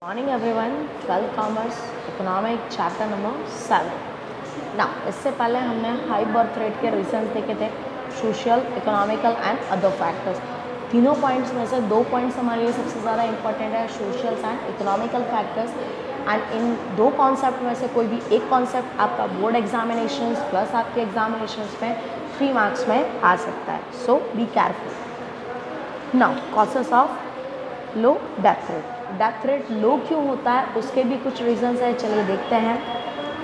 Morning everyone, 12th commerce economic chapter number 7। ना इससे पहले हमने हाई बर्थ रेट के रीजंस देखे थे, social, economical and other factors. तीनों पॉइंट्स में से 2 पॉइंट्स हमारे लिए सबसे ज़्यादा इंपॉर्टेंट है, social and economical factors. And इन 2 कॉन्सेप्ट में से कोई भी एक कॉन्सेप्ट आपका बोर्ड एग्जामिनेशंस प्लस आपके एग्जामिनेशंस में 3 मार्क्स में आ सकता है, so be careful. Now causes of low death rate. Death rate low क्यों होता है, उसके भी कुछ रीजंस है, चलिए देखते हैं।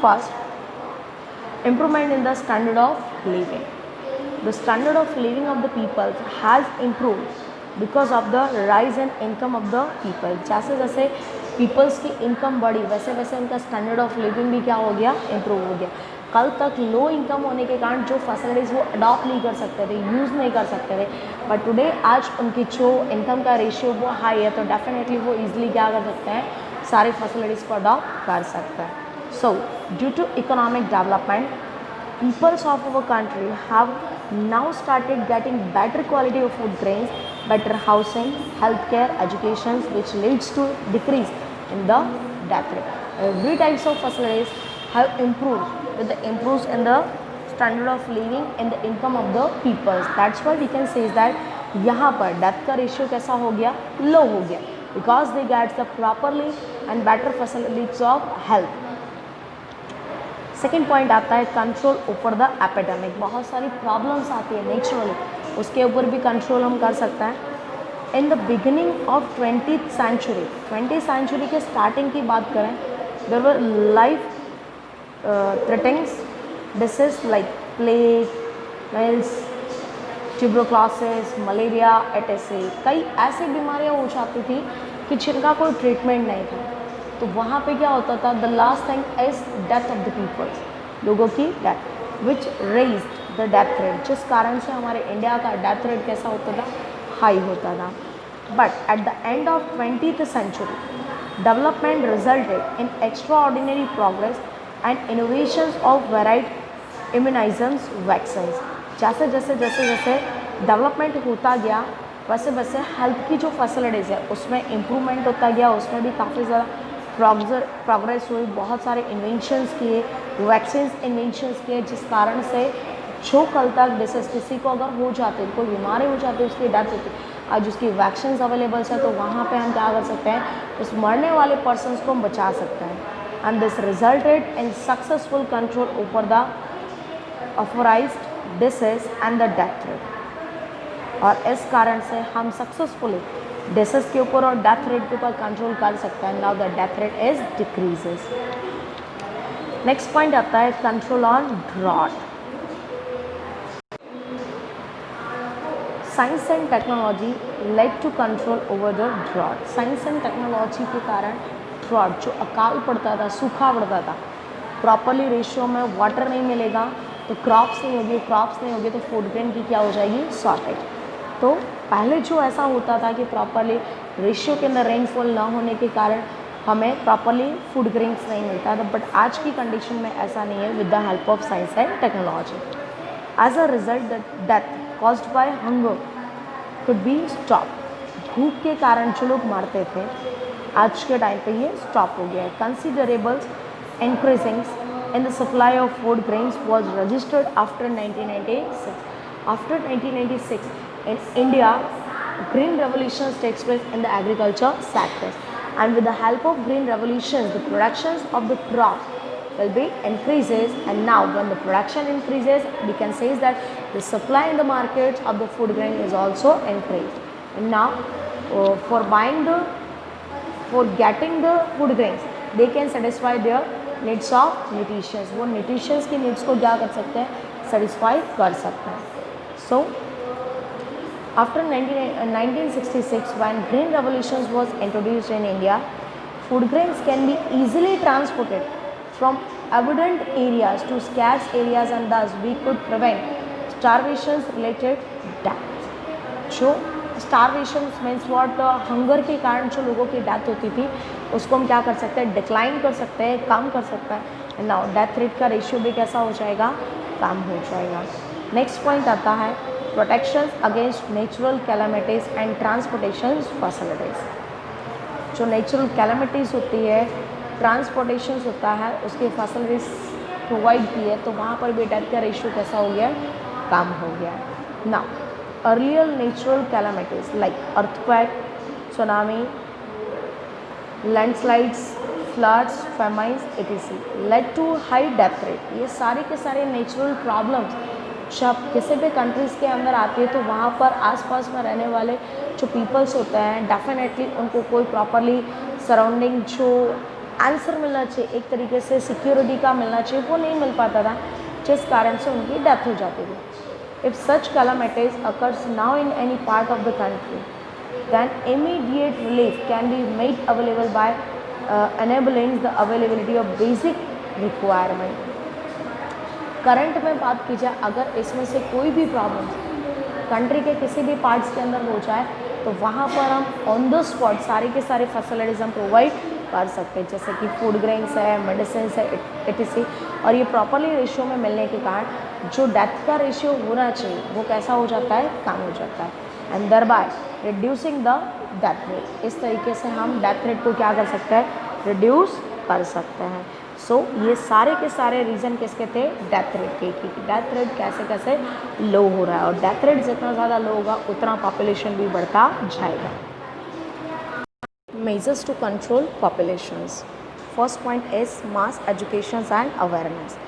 First, improvement in the standard of living. The standard of living of the people has improved because of the rise in income of the people. जैसे जैसे पीपल्स की इनकम बढ़ी वैसे वैसे उनका स्टैंडर्ड ऑफ लिविंग भी क्या हो गया, इम्प्रूव हो गया। कल तक लो इनकम होने के कारण जो फैसिलिटीज़ वो अडॉप्ट नहीं कर सकते थे, यूज़ नहीं कर सकते थे, बट टुडे आज उनकी जो इनकम का रेशियो वो हाई है, तो डेफिनेटली वो इजीली क्या कर सकते हैं, सारी फैसिलिटीज़ को अडॉप्ट कर सकते हैं। So due to economic development, peoples of our country have now started getting better quality of food grains, better housing, healthcare, education, which leads to decrease in the death rate. Every types of facilities have improved with the improves in the standard of living and the income of the peoples. That's why we can say that यहाँ पर death का ratio कैसा हो गया, लो हो गया, because they get the properly and better facilities of health. Second point आता है कंट्रोल ओवर द एपिडेमिक। बहुत सारी प्रॉब्लम्स आती है नेचुरली, उसके ऊपर भी कंट्रोल हम कर सकते हैं। In the beginning of 20th century, 20th century के स्टार्टिंग की बात करें, there were life threatening disease like plague, measles, tuberculosis, malaria, etcetera. कई ऐसी बीमारियां हो जाती थी कि जिनका कोई ट्रीटमेंट नहीं था, तो वहाँ पे क्या होता था, the last thing is death of the peoples, लोगों की death, which raised the death rate, जिस कारण से हमारे इंडिया का डेथ रेट कैसा होता था, हाई होता था। But at the end of 20th century, development resulted in extraordinary progress and innovations of varied immunisations vaccines. जैसे जैसे जैसे जैसे डेवलपमेंट होता गया वैसे वैसे हेल्थ की जो फैसिलिटीज़ है उसमें इम्प्रूवमेंट होता गया, उसमें भी काफ़ी ज़्यादा प्रोग्रेस हुई, बहुत सारे इन्वेंशंस किए, वैक्सीन्स इन्वेंशंस किए, जिस कारण से जो कल तक डिसीज किसी को अगर हो जाते, कोई बीमारी हो जाती, उसकी डेथ होती, आज उसकी वैक्सीन्स अवेलेबल है, तो वहाँ पे हम क्या कर सकते हैं, उस मरने वाले पर्सनस को हम बचा सकते हैं। And this resulted in successful control over the authorised disease and the death rate. और इस कारण से हम सक्सेसफुली डिसीज के ऊपर और डेथ रेट के ऊपर कंट्रोल कर सकते हैं। Now the death rate is decreases. Next point आता है control on drought. Science and technology led to control over the drought. Science and technology के कारण ड्रॉट, जो अकाल पड़ता था, सूखा पड़ता था, प्रॉपरली रेशियो में वाटर नहीं मिलेगा तो क्रॉप्स नहीं होगी, क्रॉप्स नहीं होगी तो फूड ग्रेन की क्या हो जाएगी, शॉर्टेज। तो पहले जो ऐसा होता था कि प्रॉपरली रेशियो के अंदर रेनफॉल ना होने के कारण हमें प्रॉपरली फूड ग्रेन्स नहीं मिलता था, बट आज की कंडीशन में ऐसा नहीं है with the help of science and technology. As a result the death caused by hunger could be stop. भूख के कारण जो लोग मरते थे आज के टाइम पे ये स्टॉप हो गया है। कंसिडरेबल्स increasing in the supply of food grains was registered after 1996. After 1996, in India, green revolutions takes place in the agriculture sectors, and with the help of green revolutions, the productions of the crop will be increases. And now, when the production increases, we can say that the supply in the markets of the food grain is also increased. And now, for getting the food grains, they can satisfy their needs of nutritions. वो nutritions की needs को क्या कर सकते हैं, satisfy कर सकते हैं। So after 1966 when green revolution was introduced in India, food grains can be easily transported from abundant areas to scarce areas, and thus we could prevent starvation related death। जो starvation means what, hunger के कारण जो लोगों की death होती थी उसको हम क्या कर सकते हैं, डिक्लाइन कर सकते हैं, कम कर सकते हैं। नाउ डेथ रेट का रेशियो भी कैसा हो जाएगा, कम हो जाएगा। नेक्स्ट पॉइंट आता है protection against natural calamities and transportation facilities. जो नेचुरल कैलेमिटीज़ होती है, ट्रांसपोर्टेशन होता है, उसकी फैसिलिटीज प्रोवाइड की है, तो वहाँ पर भी डेथ का रेशियो कैसा हो गया है, कम हो गया है। Now earlier natural calamities like earthquake, tsunami, landslides, floods, famines etc. Led to high death rate. ये सारे के सारे नेचुरल प्रॉब्लम्स जब किसी भी कंट्रीज़ के अंदर आती है तो वहाँ पर आसपास में रहने वाले जो पीपल्स होते हैं डेफिनेटली उनको कोई प्रॉपरली सराउंडिंग जो आंसर मिलना चाहिए, एक तरीके से सिक्योरिटी का मिलना चाहिए, वो नहीं मिल पाता था, जिस कारण से उनकी डेथ हो जाती थी। If such calamities occurs now in any part of the country, then immediate relief can be made available by enabling the availability of basic requirement। Current में बात की जाए, अगर इसमें से कोई भी प्रॉब्लम कंट्री के किसी भी पार्ट्स के अंदर हो जाए तो वहाँ पर हम ऑन द स्पॉट सारे के सारे फैसिलिटीज़ हम प्रोवाइड कर सकते हैं, जैसे कि फूड ग्रेन्स है, मेडिसिन है etc. और ये प्रॉपरली रेशियो में मिलने के कारण जो डेथ का रेशियो होना चाहिए वो कैसा हो जाता है, कम हो जाता है, and thereby reducing the death rate. इस तरीके से हम डेथ रेट को क्या कर सकते हैं, रिड्यूस कर सकते हैं। सो ये सारे के सारे रीज़न किसके थे, डेथ रेट के, कि डेथ रेट कैसे कैसे लो हो रहा है, और डेथ रेट जितना ज़्यादा लो होगा उतना पॉपुलेशन भी बढ़ता जाएगा। Measures to control populations. First point is mass education and awareness.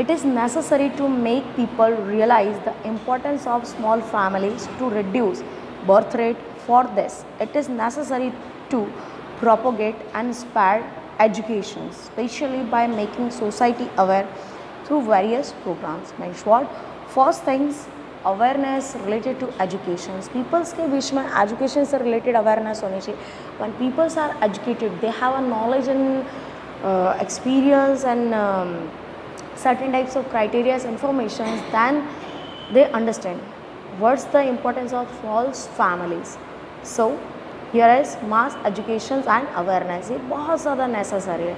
It is necessary to make people realize the importance of small families to reduce birth rate. For this, it is necessary to propagate and spread education, especially by making society aware through various programs. Means what? First things, awareness related to education. People's के बीच में education से related awareness होनी चाहिए. When peoples are educated, they have a knowledge and experience and certain types of criteria information, then they understand what's the importance of small families. So here is mass education and awareness, ये बहुत ज़्यादा necessary है।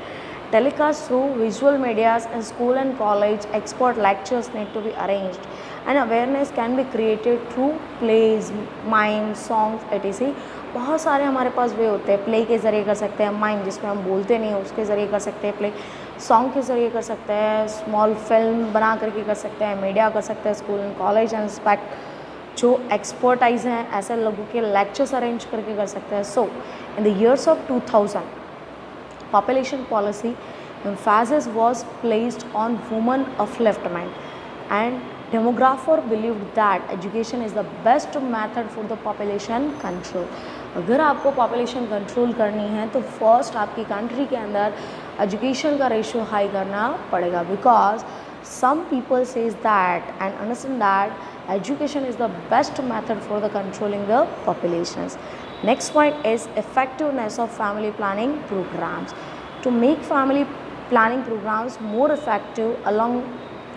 Telecast through visual medias in school and college, expert lectures need to be arranged and awareness can be created through plays, mimes, songs etc. बहुत सारे हमारे पास वे होते हैं, play के ज़रिए कर सकते हैं, माइम जिसमें हम बोलते नहीं उसके ज़रिए कर सकते हैं, प्ले सॉन्ग के ज़रिए कर सकते हैं, स्मॉल फिल्म बना करके कर सकते हैं, मीडिया कर सकते हैं, स्कूल एंड कॉलेज एंड स्पेक्ट जो एक्सपर्टाइज हैं ऐसे लोगों के लेक्चर्स अरेंज करके कर सकते हैं। So in the years of 2000 population policy emphasis was placed on women upliftment and demographer believed that education is the best method for the population control। अगर आपको पॉपुलेशन कंट्रोल करनी है तो फर्स्ट आपकी कंट्री के अंदर एजुकेशन का ratio high करना पड़ेगा, because some people says that and understand that education is the best method for the controlling the populations. Next point is effectiveness of family planning programs. To make family planning programs more effective, along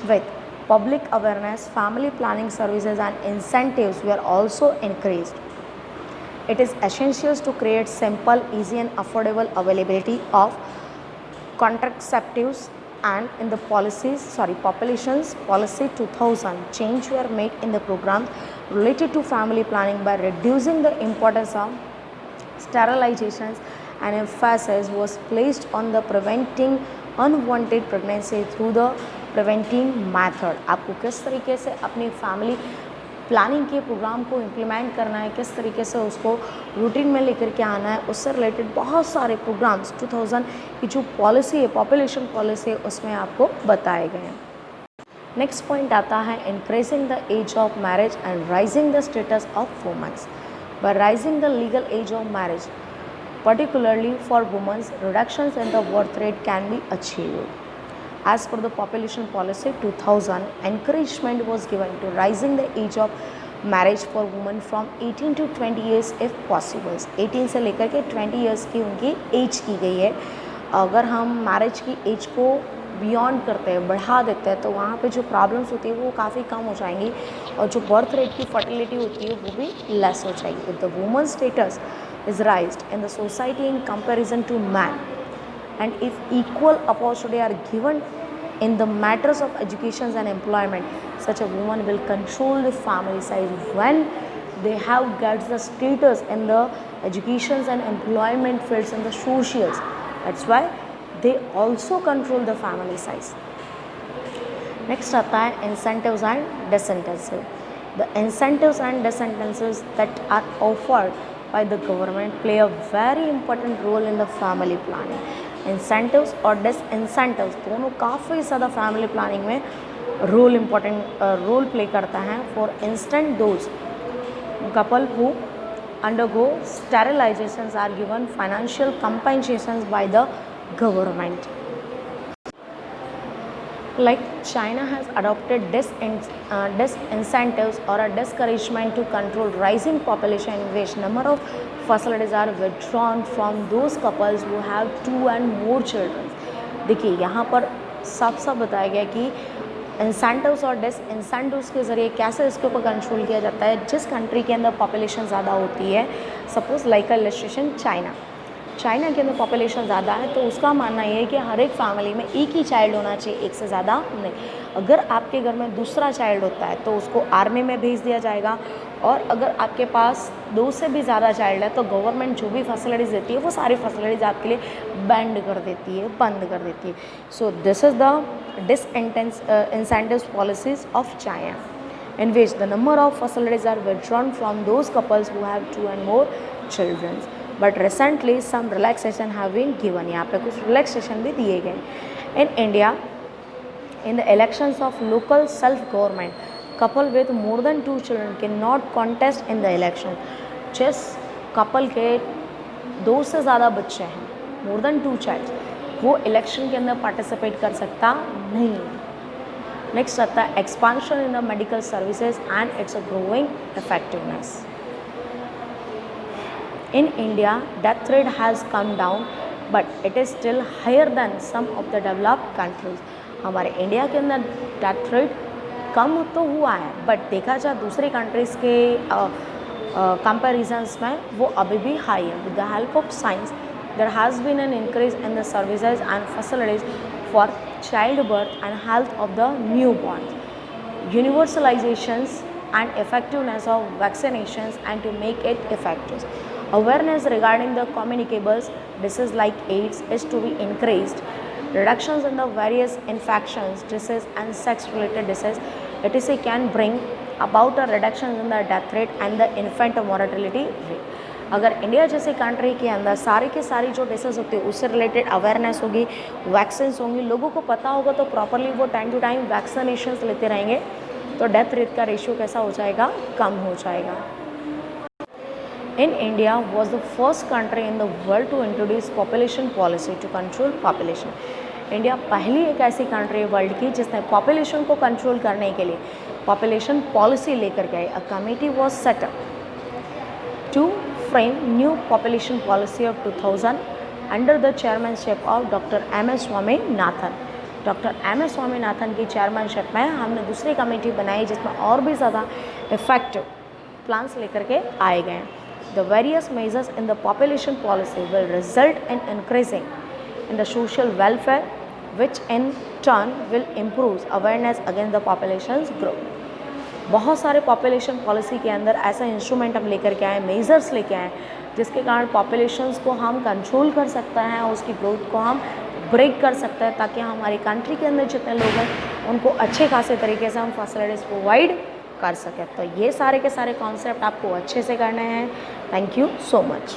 with public awareness, family planning services and incentives were also increased. It is essential to create simple, easy and affordable availability of contraceptives, and in the populations policy 2000 change were made in the programs related to family planning by reducing the importance of sterilizations and emphasis was placed on the preventing unwanted pregnancy through the preventing method। आपको किस तरीके से अपनी family planning के programme को implement करना है, किस तरीके से उसको रूटीन में लेकर के आना है, उससे रिलेटेड बहुत सारे प्रोग्राम्स 2000 की जो पॉलिसी है, पॉपुलेशन पॉलिसी है, उसमें आपको बताए गए हैं। नेक्स्ट पॉइंट आता है increasing the age of marriage and raising the status of womens. By raising the legal age of marriage particularly for women, reductions in the birth rate can be achieved. As per the population policy 2000, encouragement was given to raising the age of marriage for women from 18 to 20 years if possible। 18 से लेकर के 20 years की उनकी as की गई है। अगर हम मैरिज की एज को बियॉन्ड करते हैं, बढ़ा देते हैं, तो वहाँ पे जो प्रॉब्लम्स होती है वो काफ़ी कम हो जाएंगी और जो बर्थ रेट की फर्टिलिटी होती है वो भी लेस हो जाएगी। If the woman status is raised in the society in comparison to man, and if equal opportunity are given in the matters of education and employment, such a woman will control the family size when they have gets the status in the educations and employment fields and the socials. That's why they also control the family size. Next आता है incentives and disincentives. The incentives and disincentives that are offered by the government play a very important role in the family planning. Incentives और disincentives दोनों काफ़ी ज़्यादा family planning में role play करता है. For instant those couple who undergo sterilizations are given financial compensations by the government. Like China has adopted disincentives or a discouragement to control rising population in which number of facilities are withdrawn from those couples who have 2 and more children. देखिए यहाँ पर साफ साफ बताया गया कि incentives और डिसइंसेंटिव्स के ज़रिए कैसे इसके ऊपर कंट्रोल किया जाता है. जिस कंट्री के अंदर पॉपुलेशन ज़्यादा होती है, सपोज लाइक अ इलस्ट्रेशन चाइना के अंदर पॉपुलेशन ज़्यादा है, तो उसका मानना ये है कि हर एक फैमिली में एक ही चाइल्ड होना चाहिए, एक से ज़्यादा नहीं. अगर आपके घर में दूसरा चाइल्ड होता है तो उसको आर्मी में भेज दिया जाएगा, और अगर आपके पास 2 से भी ज़्यादा चाइल्ड है तो गवर्नमेंट जो भी फैसिलिटीज़ देती है वो सारी फैसिलिटीज़ आपके लिए बंद कर देती है. So this is the disincentives policies of China, in which the number of facilities are withdrawn from those couples who have 2 and more children. But recently some relaxation have been given. यहाँ पे कुछ relaxation भी दिए गए. In India, in the elections of local self-government, couple with more than 2 children cannot contest in the election. जिस couple के 2 से ज़्यादा बच्चे हैं, more than 2 child, वो इलेक्शन के अंदर पार्टिसिपेट कर सकता नहीं. नेक्स्ट आता है expansion in the medical services and it's a growing effectiveness. In India death rate has come down but it is still higher than some of the developed countries. हमारे India के अंदर death rate कम तो हुआ है, but देखा जाए दूसरी countries के कंपेरिजन्स में वो अभी भी हाई है. With the help of science there has been an increase in the services and facilities for childbirth and health of the newborns. Universalizations and effectiveness of vaccinations and to make it effective. Awareness regarding the communicable diseases like AIDS is to be increased. Reductions in the various infections, disease and sex-related disease, etc. can bring about a reduction in the death rate and the infant mortality rate. अगर India जैसे country के अंदर सारी की सारी जो disease होती है उससे रिलेटेड अवेयरनेस होगी, वैक्सीन्स होंगी, लोगों को पता होगा तो प्रॉपरली वो टाइम टू टाइम वैक्सीनेशंस लेते रहेंगे, तो डेथ रेट का रेशियो कैसा हो जाएगा, कम हो जाएगा. In India was the first country in the world to introduce population policy to control population. India पहली एक ऐसी कंट्री वर्ल्ड की जिसने पॉपुलेशन को कंट्रोल करने के लिए पॉपुलेशन पॉलिसी लेकर गए. A committee was set up to frame new population policy of 2000 under the chairmanship of Dr. M.S. Swaminathan. Doctor M.S. Swaminathan की चेयरमैनशिप में हमने दूसरी कमेटी बनाई जिसमें और भी ज़्यादा इफेक्टिव प्लान्स लेकर के आए गए. The various measures in the population policy will result in increasing in the social welfare which in turn will improve awareness against the population growth. बहुत सारे पॉपुलेशन पॉलिसी के अंदर ऐसा इंस्ट्रूमेंट हम लेकर के आए, मेजर्स लेके आए, जिसके कारण पॉपुलेशंस को हम कंट्रोल कर सकते हैं, उसकी ग्रोथ को हम ब्रेक कर सकते हैं, ताकि हमारी कंट्री के अंदर जितने लोग हैं उनको अच्छे खासे तरीके से हम फैसिलिटीज़ प्रोवाइड कर सकें. तो ये सारे के सारे कॉन्सेप्ट आपको अच्छे से करने हैं. Thank you so much.